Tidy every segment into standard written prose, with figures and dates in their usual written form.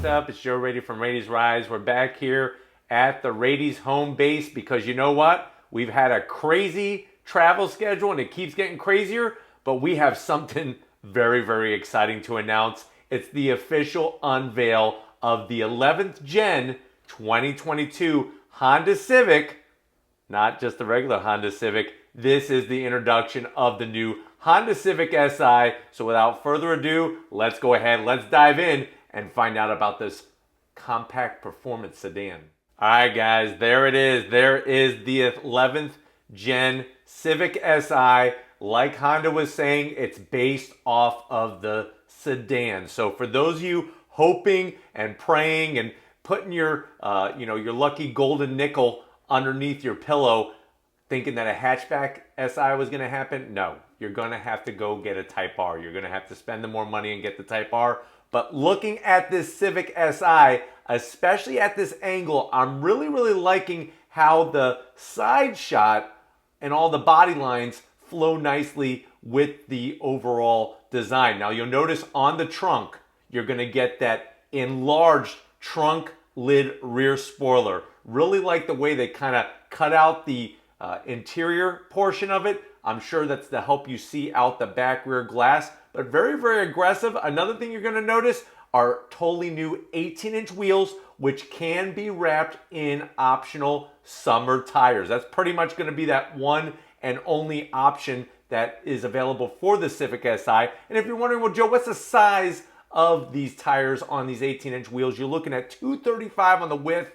up? It's Joe Raiti from Raiti's Rides. We're back here at the Raiti's home base because you know what? We've had a crazy travel schedule and it keeps getting crazier, but we have something very, very exciting to announce. It's the official unveil of the 11th Gen 2022 Honda Civic, not just the regular Honda Civic. This is the introduction of the new Honda Civic Si. So without further ado, let's go ahead, let's dive in and find out about this compact performance sedan. All right, guys, there it is. There is the 11th Gen Civic Si. Like Honda was saying, it's based off of the sedan. So for those of you hoping and praying and putting your, your lucky golden nickel underneath your pillow, thinking that a hatchback Si was going to happen, no. You're going to have to go get a Type R. You're going to have to spend the more money and get the Type R. But looking at this Civic Si, especially at this angle, I'm really, really liking how the side shot and all the body lines flow nicely with the overall design. Now you'll notice on the trunk, you're going to get that enlarged trunk lid rear spoiler. Really like the way they kind of cut out the interior portion of it. I'm sure that's to help you see out the back rear glass, but very, very aggressive. Another thing you're going to notice are totally new 18-inch wheels, which can be wrapped in optional summer tires. That's pretty much going to be that one and only option that is available for the Civic Si. And if you're wondering, well, Joe, what's the size of these tires on these 18-inch wheels? You're looking at 235 on the width,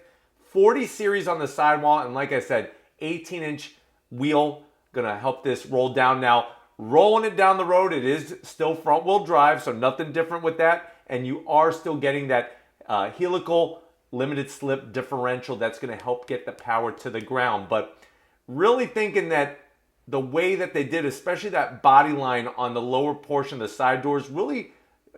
40 series on the sidewall, and like I said, 18-inch wheel. Gonna help this roll down. Now, rolling it down the road, it is still front wheel drive, so nothing different with that. And you are still getting that helical limited slip differential that's gonna help get the power to the ground. But really thinking that the way that they did, especially that body line on the lower portion of the side doors, really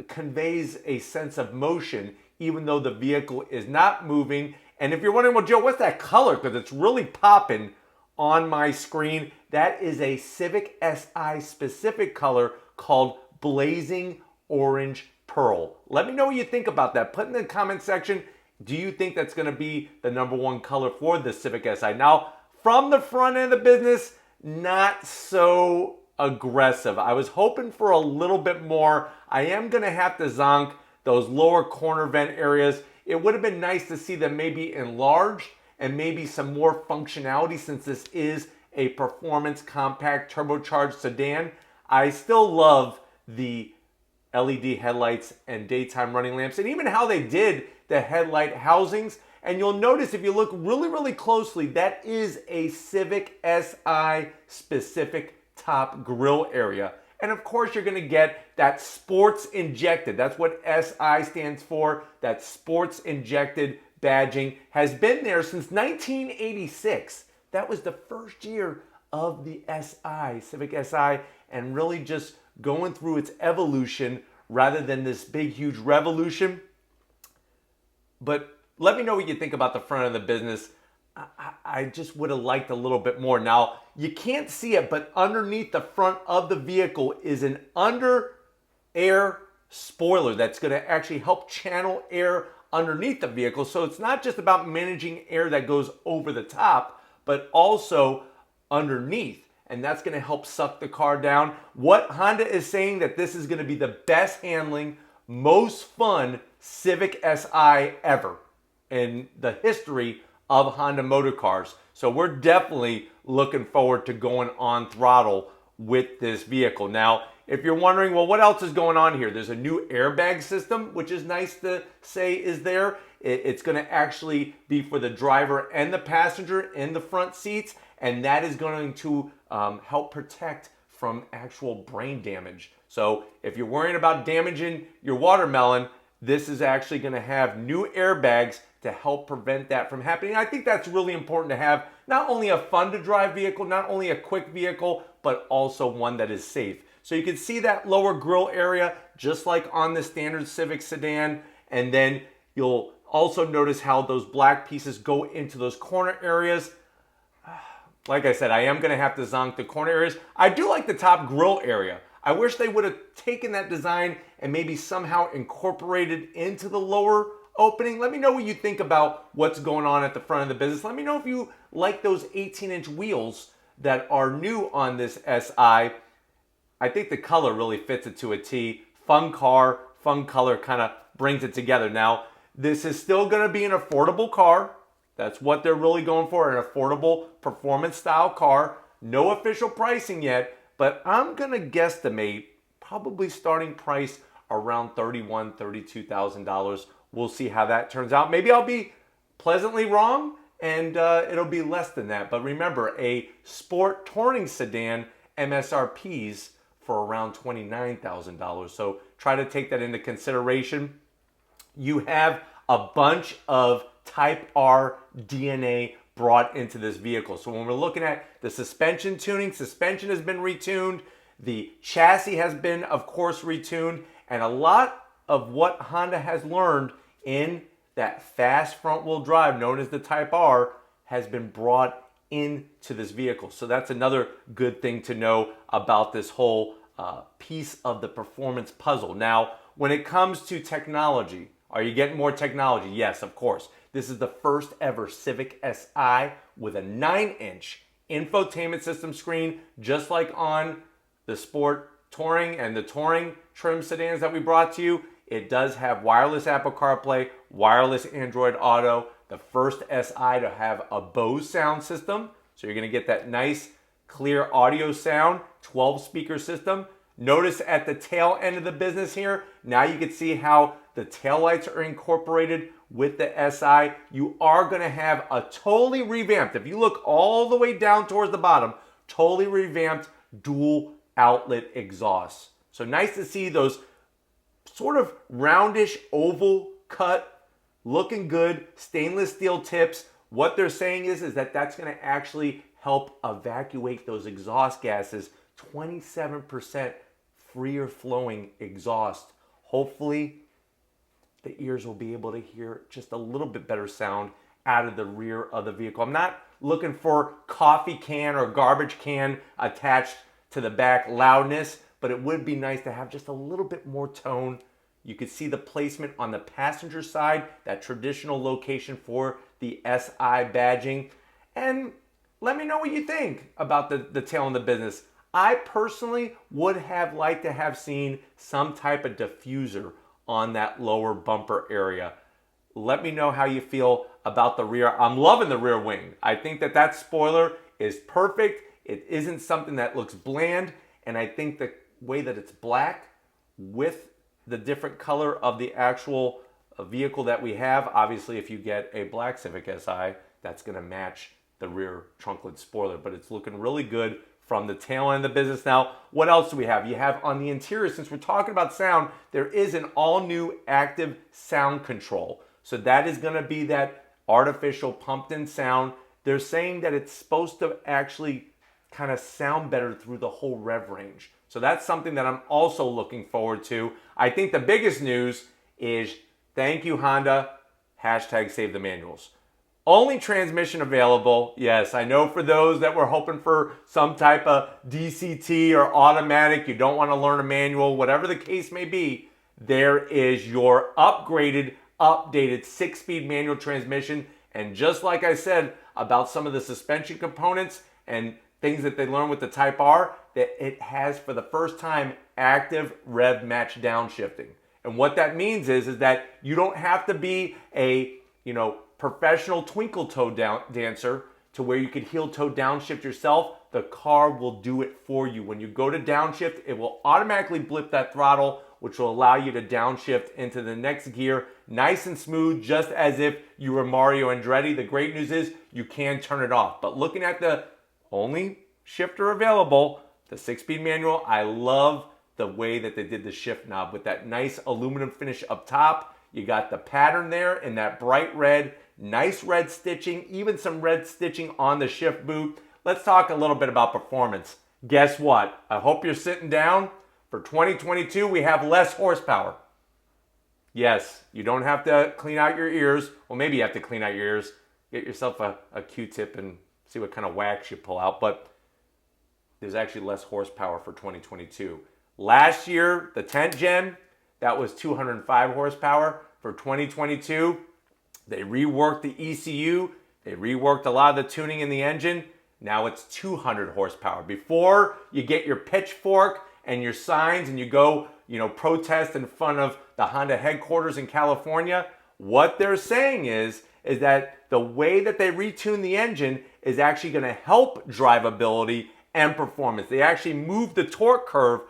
conveys a sense of motion, even though the vehicle is not moving. And if you're wondering, well, Joe, what's that color? Because it's really popping on my screen. That is a Civic Si specific color called Blazing Orange Pearl. Let me know what you think about that. Put in the comment section, do you think that's going to be the #1 color for the Civic Si? Now, from the front end of the business, not so aggressive. I was hoping for a little bit more. I am going to have to zonk those lower corner vent areas. It would have been nice to see them maybe enlarged and maybe some more functionality since this is a performance compact turbocharged sedan. I still love the LED headlights and daytime running lamps and even how they did the headlight housings. And you'll notice if you look really, really closely, that is a Civic Si specific top grille area. And of course, you're going to get that sports injected. That's what SI stands for. That sports injected badging has been there since 1986. That was the first year of the Si, Civic Si, and really just going through its evolution rather than this big, huge revolution. But let me know what you think about the front of the business. I just would have liked a little bit more. Now, you can't see it, but underneath the front of the vehicle is an under air spoiler that's going to actually help channel air underneath the vehicle. So it's not just about managing air that goes over the top, but also underneath. And that's going to help suck the car down. What Honda is saying that this is going to be the best handling, most fun Civic Si ever in the history of Honda motor cars. So we're definitely looking forward to going on throttle with this vehicle. Now, if you're wondering, well, what else is going on here? There's a new airbag system, which is nice to say is there. It's going to actually be for the driver and the passenger in the front seats, and that is going to help protect from actual brain damage. So if you're worrying about damaging your watermelon, this is actually going to have new airbags to help prevent that from happening. I think that's really important to have not only a fun to drive vehicle, not only a quick vehicle, but also one that is safe. So you can see that lower grille area, just like on the standard Civic sedan. And then you'll also notice how those black pieces go into those corner areas. Like I said, I am going to have to zonk the corner areas. I do like the top grille area. I wish they would have taken that design and maybe somehow incorporated into the lower opening. Let me know what you think about what's going on at the front of the business. Let me know if you like those 18-inch wheels that are new on this Si. I think the color really fits it to a T. Fun car, fun color, kind of brings it together. Now, this is still going to be an affordable car. That's what they're really going for, an affordable performance style car. No official pricing yet, but I'm going to guesstimate probably starting price around $31,000, $32,000. We'll see how that turns out. Maybe I'll be pleasantly wrong and it'll be less than that. But remember, a sport touring sedan MSRPs for around $29,000. So try to take that into consideration. You have a bunch of Type R DNA brought into this vehicle. So when we're looking at the suspension tuning, suspension has been retuned. The chassis has been, of course, retuned. And a lot of what Honda has learned in that fast front wheel drive known as the Type R has been brought into this vehicle. So that's another good thing to know about this whole piece of the performance puzzle. Now, when it comes to technology, are you getting more technology? Yes, of course. This is the first ever Civic Si with a 9-inch infotainment system screen, just like on the Sport Touring and the Touring trim sedans that we brought to you. It does have wireless Apple CarPlay, wireless Android Auto, the first Si to have a Bose sound system. So you're going to get that nice, clear audio sound, 12-speaker system. Notice at the tail end of the business here, now you can see how the taillights are incorporated with the Si. You are going to have a totally revamped, if you look all the way down towards the bottom, totally revamped dual outlet exhaust. So nice to see those sort of roundish oval cut, looking good, stainless steel tips. What they're saying is that that's going to actually help evacuate those exhaust gases, 27% freer flowing exhaust. Hopefully the ears will be able to hear just a little bit better sound out of the rear of the vehicle. I'm not looking for coffee can or garbage can attached to the back loudness, but it would be nice to have just a little bit more tone. You can see the placement on the passenger side, that traditional location for the Si badging. And let me know what you think about the tail end of the business. I personally would have liked to have seen some type of diffuser on that lower bumper area. Let me know how you feel about the rear. I'm loving the rear wing. I think that spoiler is perfect. It isn't something that looks bland, and I think the way that it's black with the different color of the actual vehicle that we have, obviously if you get a black Civic Si, that's going to match the rear trunk-lid spoiler, but it's looking really good from the tail end of the business. Now, what else do we have? You have on the interior, since we're talking about sound, there is an all-new active sound control. So that is going to be that artificial pumped-in sound. They're saying that it's supposed to actually kind of sound better through the whole rev range. So that's something that I'm also looking forward to. I think the biggest news is thank you, Honda, #save the manuals. Only transmission available. Yes, I know for those that were hoping for some type of DCT or automatic, you don't want to learn a manual, whatever the case may be, there is your upgraded, updated 6-speed manual transmission. And just like I said about some of the suspension components and things that they learned with the Type R, that it has for the first time active rev match downshifting. And what that means is that you don't have to be a professional twinkle toe dancer to where you could heel toe downshift yourself. The car will do it for you. When you go to downshift, it will automatically blip that throttle, which will allow you to downshift into the next gear nice and smooth, just as if you were Mario Andretti. The great news is you can turn it off. But looking at the only shifter available, the 6-speed manual, I love the way that they did the shift knob with that nice aluminum finish up top. You got the pattern there in that bright red, nice red stitching, even some red stitching on the shift boot. Let's talk a little bit about performance. Guess what? I hope you're sitting down. For 2022, we have less horsepower. Yes, you don't have to clean out your ears. Well, maybe you have to clean out your ears. Get yourself a Q-tip and see what kind of wax you pull out. But there's actually less horsepower for 2022. Last year, the 10th gen, that was 205 horsepower. for 2022. They reworked the ECU. They reworked a lot of the tuning in the engine. Now it's 200 horsepower. Before you get your pitchfork and your signs and you go, protest in front of the Honda headquarters in California, what they're saying is that the way that they retune the engine is actually going to help drivability and performance. They actually moved the torque curve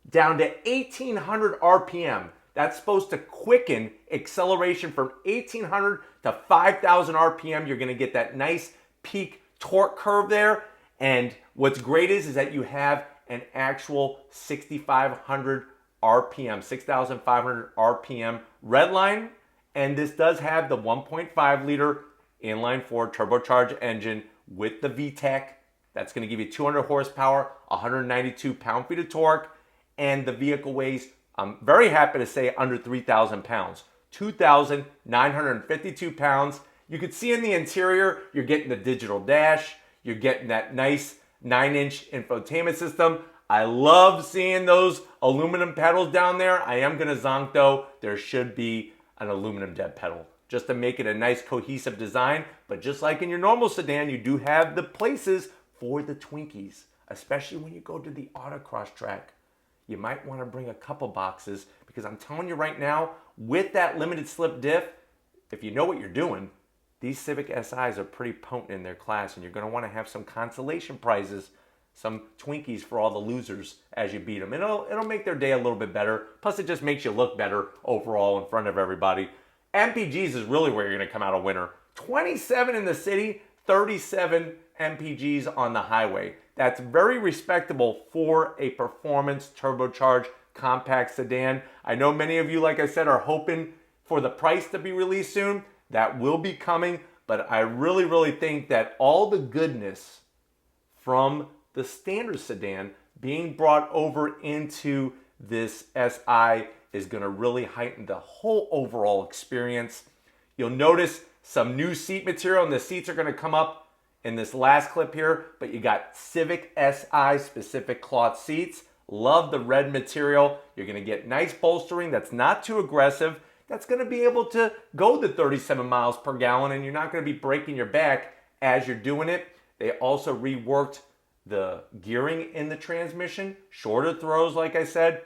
down to 1800 RPM. That's supposed to quicken acceleration from 1800 to 5000 RPM. You're going to get that nice peak torque curve there. And what's great is that you have an actual 6500 RPM, 6500 RPM redline. And this does have the 1.5 liter inline four turbocharged engine with the VTEC. That's going to give you 200 horsepower, 192 pound-feet of torque, and the vehicle weighs, I'm very happy to say, under 3,000 pounds. 2,952 pounds. You can see in the interior, you're getting the digital dash. You're getting that nice 9-inch infotainment system. I love seeing those aluminum pedals down there. I am going to zonk though. There should be an aluminum dead pedal just to make it a nice cohesive design. But just like in your normal sedan, you do have the places for the Twinkies, especially when you go to the autocross track. You might want to bring a couple boxes because I'm telling you right now, with that limited slip diff, if you know what you're doing, these Civic SIs are pretty potent in their class, and you're going to want to have some consolation prizes, some Twinkies for all the losers as you beat them. It'll make their day a little bit better. Plus, it just makes you look better overall in front of everybody. MPGs is really where you're going to come out a winner. 27 in the city, 37 MPGs on the highway. That's very respectable for a performance turbocharged compact sedan. I know many of you, like I said, are hoping for the price to be released soon. That will be coming, but I really, really think that all the goodness from the standard sedan being brought over into this SI is going to really heighten the whole overall experience. You'll notice some new seat material, and the seats are going to come up in this last clip here, but you got Civic Si specific cloth seats. Love the red material. You're going to get nice bolstering that's not too aggressive. That's going to be able to go to 37 miles per gallon, and you're not going to be breaking your back as you're doing it. They also reworked the gearing in the transmission, shorter throws, like I said,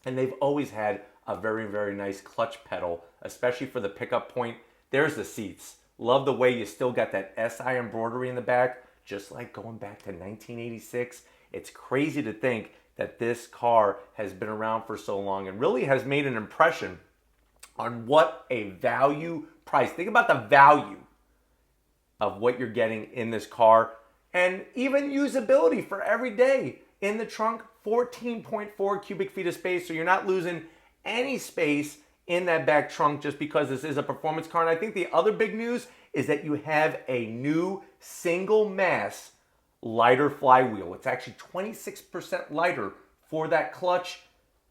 and they've always had a very, very nice clutch pedal, especially for the pickup point. There's the seats. Love the way you still got that SI embroidery in the back, just like going back to 1986. It's crazy to think that this car has been around for so long and really has made an impression on what a value price. Think about the value of what you're getting in this car, and even usability for every day. In the trunk, 14.4 cubic feet of space, so you're not losing any space in that back trunk just because this is a performance car. And I think the other big news is that you have a new single mass lighter flywheel. It's actually 26% lighter for that clutch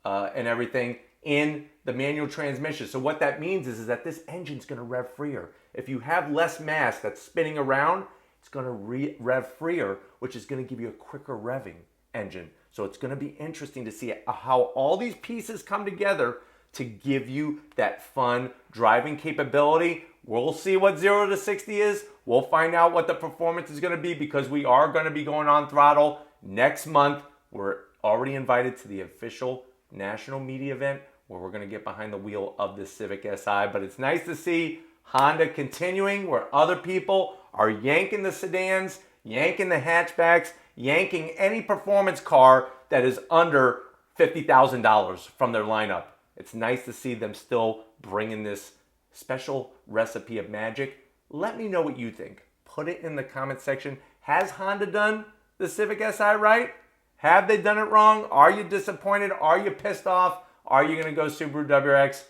and everything in the manual transmission. So what that means is that this engine's going to rev freer. If you have less mass that's spinning around, it's going to rev freer, which is going to give you a quicker revving engine. So it's going to be interesting to see how all these pieces come together to give you that fun driving capability. We'll see what 0 to 60 is. We'll find out what the performance is going to be because we are going to be going on throttle next month. We're already invited to the official national media event where we're going to get behind the wheel of the Civic Si. But it's nice to see Honda continuing where other people are yanking the sedans, yanking the hatchbacks, yanking any performance car that is under $50,000 from their lineup. It's nice to see them still bringing this special recipe of magic. Let me know what you think. Put it in the comment section. Has Honda done the Civic Si right? Have they done it wrong? Are you disappointed? Are you pissed off? Are you going to go Subaru WRX?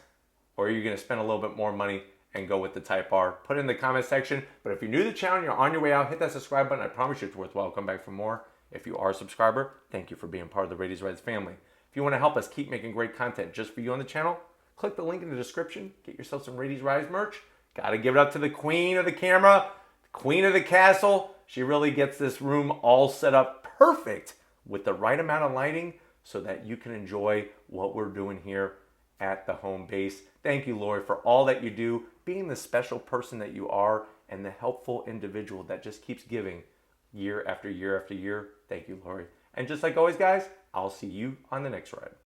Or are you going to spend a little bit more money and go with the Type R? Put it in the comment section. But if you're new to the channel and you're on your way out, hit that subscribe button. I promise you it's worthwhile. Come back for more. If you are a subscriber, thank you for being part of the Raity's Rides family. If you want to help us keep making great content just for you on the channel, click the link in the description. Get yourself some Raity's Rides merch. Got to give it up to the queen of the camera, the queen of the castle. She really gets this room all set up perfect with the right amount of lighting so that you can enjoy what we're doing here at the home base. Thank you, Lori, for all that you do, being the special person that you are, and the helpful individual that just keeps giving year after year after year. Thank you, Lori. And just like always, guys, I'll see you on the next ride.